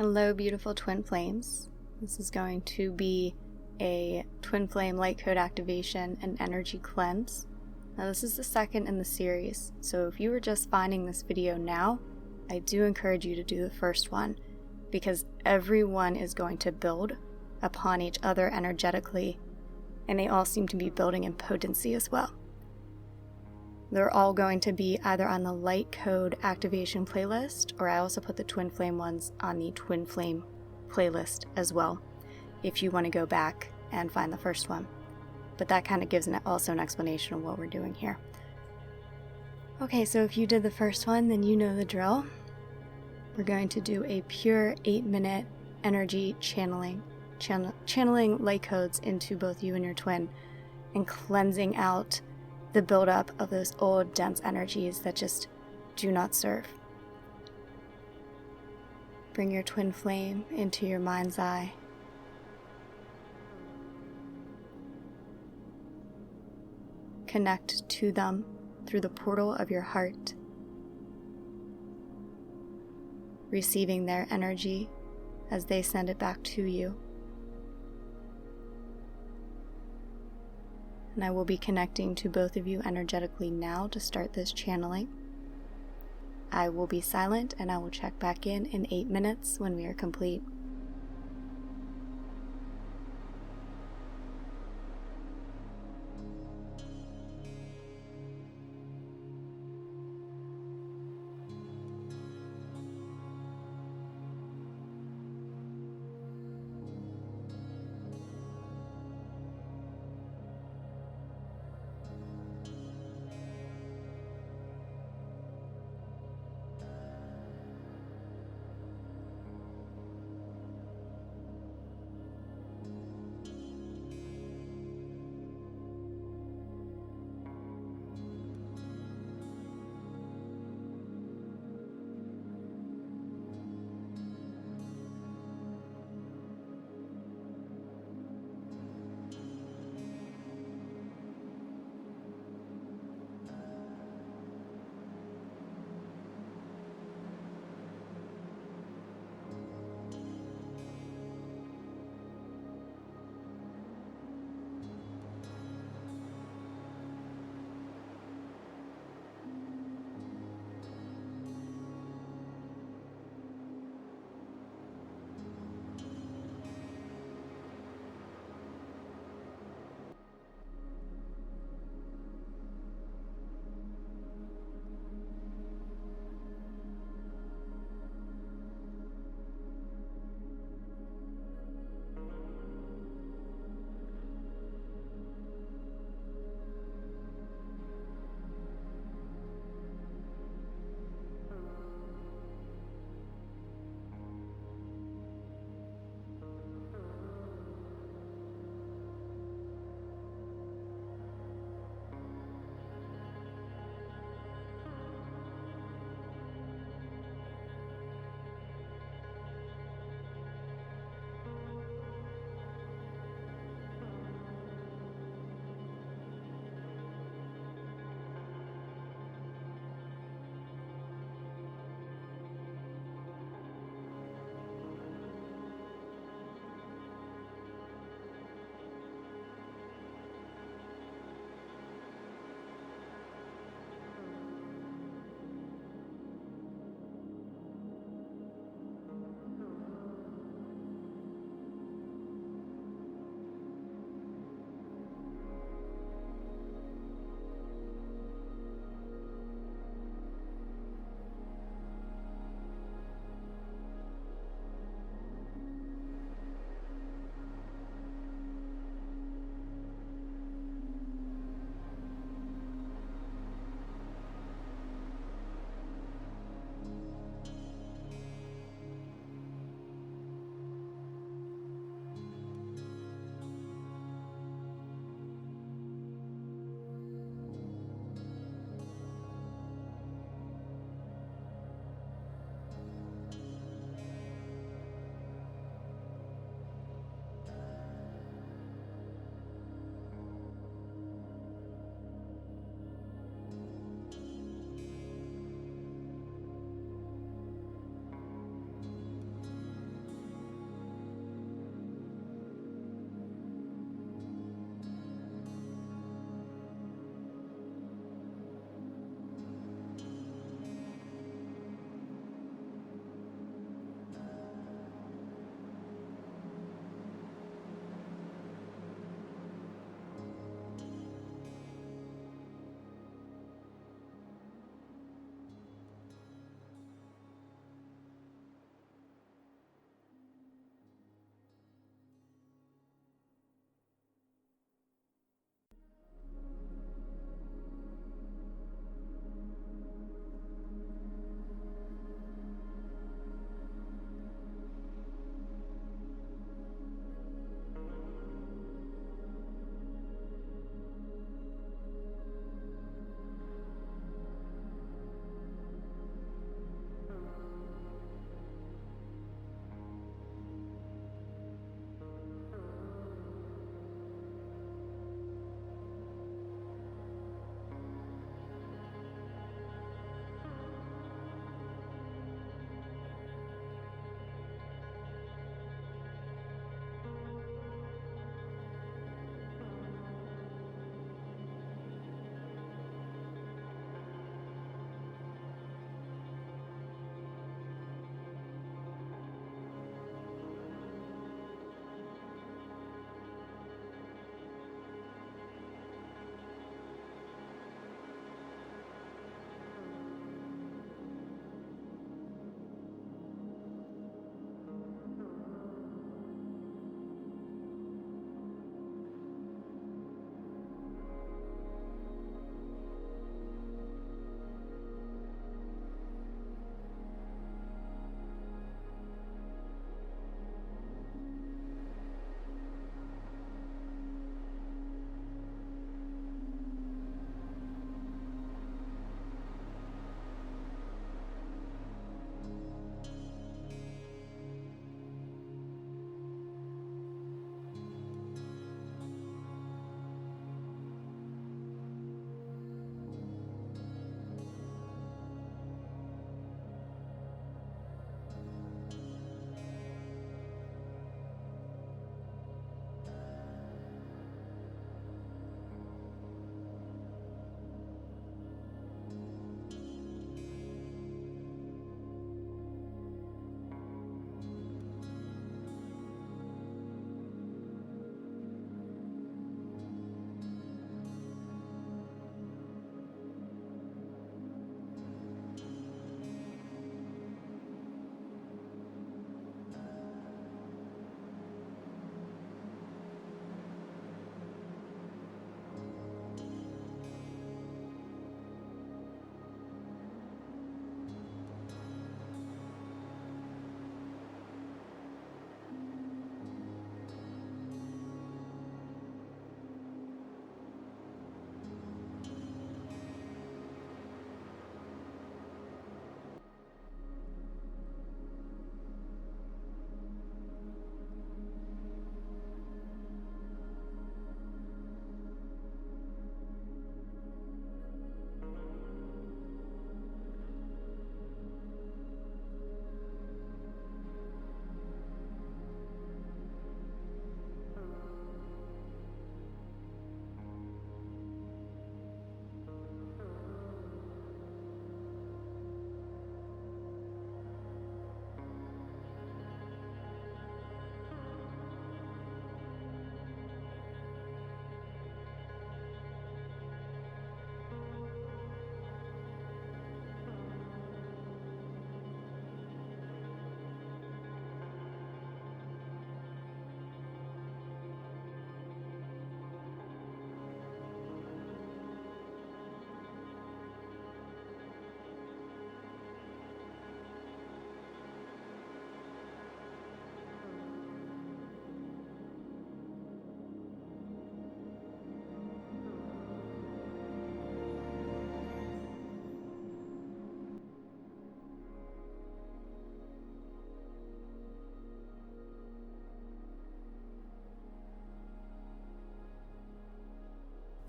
Hello, beautiful twin flames. This is going to be a twin flame light code activation and energy cleanse. Now, this is the second in the series, so if you were just finding this video now, I do encourage you to do the first one because everyone is going to build upon each other energetically, and they all seem to be building in potency as well. They're all going to be either on the light code activation playlist, or I also put the twin flame ones on the twin flame playlist as well, if you want to go back and find the first one. But that kind of gives also an explanation of what we're doing here. Okay, so if you did the first one, then you know the drill. We're going to do a pure 8-minute energy channeling light codes into both you and your twin, and cleansing out the buildup of those old dense energies that just do not serve. Bring your twin flame into your mind's eye. Connect to them through the portal of your heart, receiving their energy as they send it back to you. And I will be connecting to both of you energetically now to start this channeling. I will be silent and I will check back in 8 minutes when we are complete.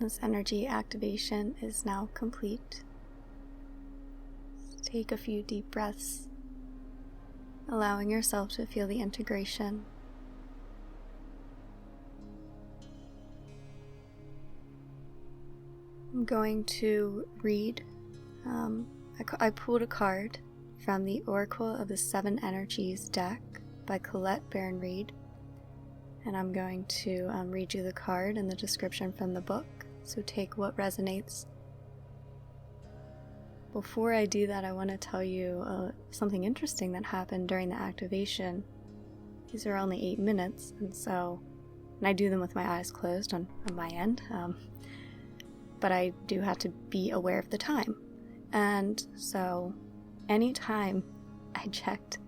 This energy activation is now complete. Take a few deep breaths, allowing yourself to feel the integration. I'm going to read. I pulled a card from the Oracle of the Seven Energies deck by Colette Baron-Reid, and I'm going to read you the card and the description from the book, so take what resonates. Before I do that, I want to tell you something interesting that happened during the activation. These are only 8 minutes, and I do them with my eyes closed on my end, but I do have to be aware of the time. And so anytime I checked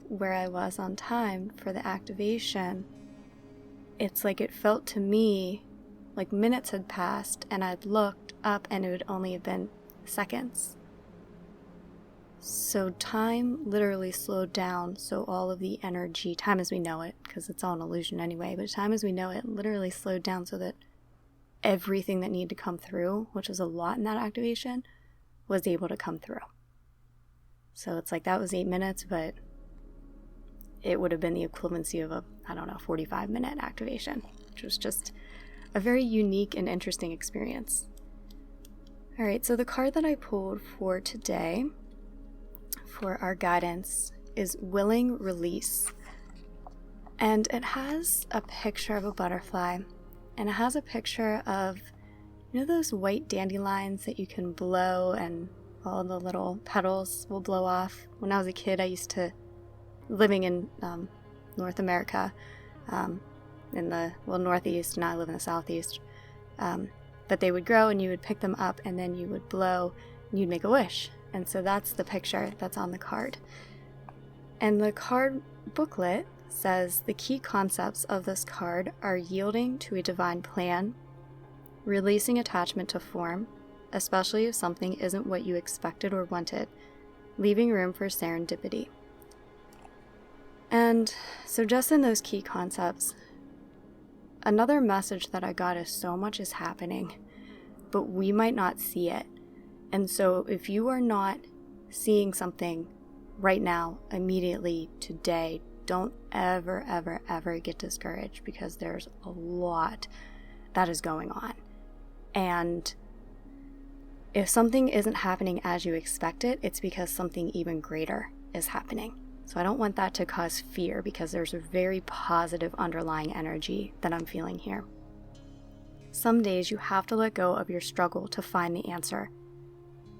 where I was on time for the activation, it's like it felt to me like minutes had passed, and I'd looked up and it would only have been seconds. So time literally slowed down, so all of the energy, time as we know it, because it's all an illusion anyway, but time as we know it literally slowed down so that everything that needed to come through, which was a lot in that activation, was able to come through. So it's like that was 8 minutes, but it would have been the equivalency of a, 45-minute activation, which was just a very unique and interesting experience. All right, so the card that I pulled for today for our guidance is Willing Release. And it has a picture of a butterfly, and it has a picture of, those white dandelions that you can blow and all the little petals will blow off. When I was a kid, I used to, living in North America, in the Northeast, and I live in the Southeast, but they would grow and you would pick them up and then you would blow and you'd make a wish. And so that's the picture that's on the card. And the card booklet says the key concepts of this card are yielding to a divine plan, releasing attachment to form, especially if something isn't what you expected or wanted, leaving room for serendipity. And so just in those key concepts, another message that I got is so much is happening, but we might not see it. And so if you are not seeing something right now, immediately, today, don't ever, ever, ever get discouraged, because there's a lot that is going on. And if something isn't happening as you expect it, it's because something even greater is happening. So I don't want that to cause fear, because there's a very positive underlying energy that I'm feeling here. Some days you have to let go of your struggle to find the answer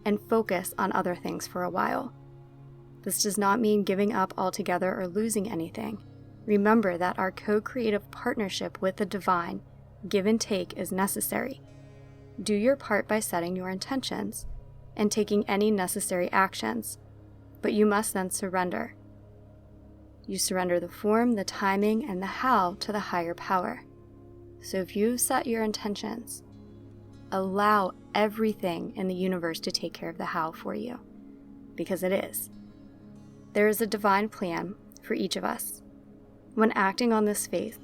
and focus on other things for a while. This does not mean giving up altogether or losing anything. Remember that our co-creative partnership with the divine, give and take, is necessary. Do your part by setting your intentions and taking any necessary actions, but you must then surrender. You surrender the form, the timing, and the how to the higher power. So if you set your intentions, allow everything in the universe to take care of the how for you, because it is. There is a divine plan for each of us. When acting on this faith,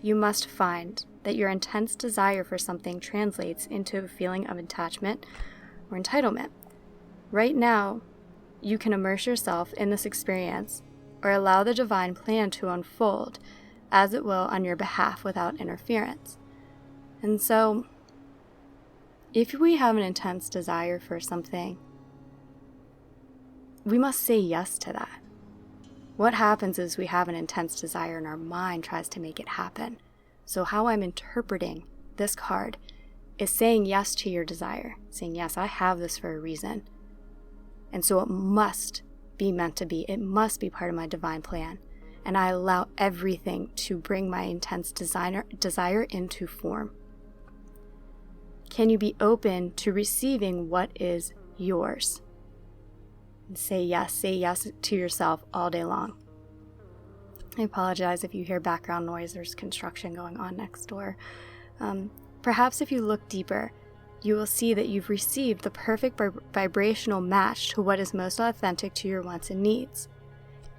you must find that your intense desire for something translates into a feeling of attachment or entitlement. Right now, you can immerse yourself in this experience or allow the divine plan to unfold as it will on your behalf without interference. And so, if we have an intense desire for something, we must say yes to that. What happens is we have an intense desire and our mind tries to make it happen. So how I'm interpreting this card is saying yes to your desire, saying, yes, I have this for a reason. And so it must be meant to be. It must be part of my divine plan. And I allow everything to bring my intense desire into form. Can you be open to receiving what is yours? And say yes to yourself all day long. I apologize if you hear background noise. There's construction going on next door. Perhaps if you look deeper, you will see that you've received the perfect vibrational match to what is most authentic to your wants and needs.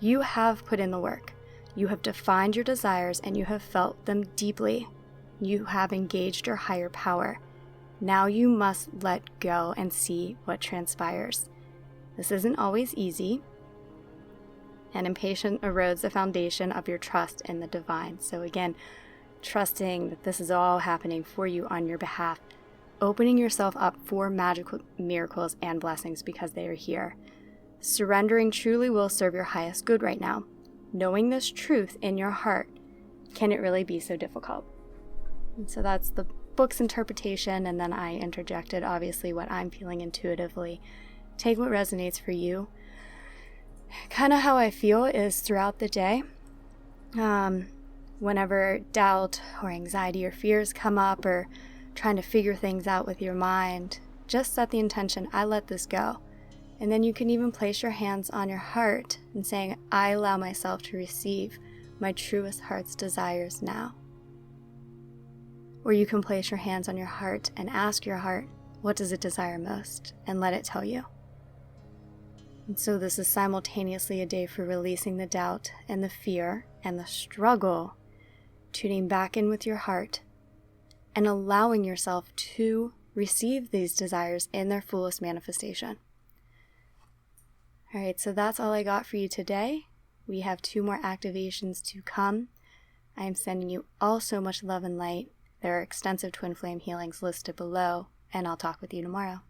You have put in the work. You have defined your desires and you have felt them deeply. You have engaged your higher power. Now you must let go and see what transpires. This isn't always easy, and impatience erodes the foundation of your trust in the divine. So again, trusting that this is all happening for you on your behalf, opening yourself up for magical miracles and blessings because they are here. Surrendering truly will serve your highest good right now. Knowing this truth in your heart, can it really be so difficult? And so that's the book's interpretation, and then I interjected obviously what I'm feeling intuitively. Take what resonates for you. Kind of how I feel is throughout the day, whenever doubt or anxiety or fears come up, or trying to figure things out with your mind, just set the intention, I let this go. And then you can even place your hands on your heart and saying, I allow myself to receive my truest heart's desires now. Or you can place your hands on your heart and ask your heart, what does it desire most? And let it tell you. And so this is simultaneously a day for releasing the doubt and the fear and the struggle, tuning back in with your heart, and allowing yourself to receive these desires in their fullest manifestation. All right, so that's all I got for you today. We have 2 more activations to come. I am sending you all so much love and light. There are extensive twin flame healings listed below, and I'll talk with you tomorrow.